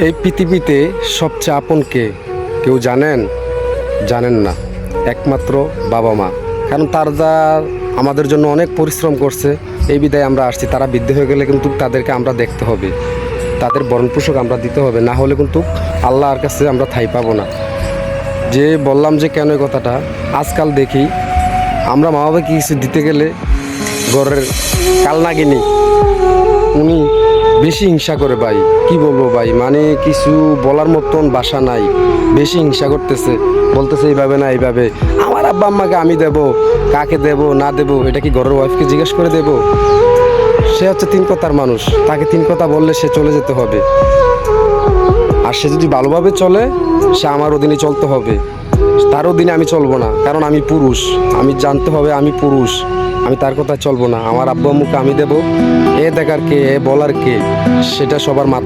এই পৃথিবীতে সবচেয়ে আপন কে কেউ জানেন? জানেন না, একমাত্র বাবা মা। কারণ তারা আমাদের জন্য অনেক পরিশ্রম করছে, এই বিদায় আমরা আসছি। তারা বৃদ্ধ হয়ে গেলে কিন্তু তাদেরকে আমরা দেখতে হবে, তাদের ভরণ পোষক আমরা দিতে হবে, না হলে কিন্তু আল্লাহর কাছে আমরা ঠাঁই পাবো না। যে বললাম যে কেন এই কথাটা, আজকাল দেখি আমরা মা বাবাকে কিছু দিতে গেলে ঘরের কালনাগিনী উনি বেশি হিংসা করে ভাই। কি বলবো ভাই, মানে কিছু বলার মতন ভাষা নাই। বেশি হিংসা করতেছে, বলতেছে এইভাবে না এইভাবে। আমার আব্বা আম্মাকে আমি দেব, কাকে দেব না দেব এটা কি ঘরের ওয়াইফকে জিজ্ঞেস করে দেব? সে হচ্ছে তিন কথার মানুষ, তাকে তিন কথা বললে সে চলে যেতে হবে। আর সে যদি ভালোভাবে চলে, সে আমার অধীনে চলতে হবে, তার অধীনে আমি চলবো না। কারণ আমি পুরুষ, আমি জানতে হবে আমি পুরুষ, আমি তার কথা চলবো না। আমার আব্বু আম্মুকে আমি দেবো, এ দেখার কে, এ বলার কে, সেটা সবার মাথা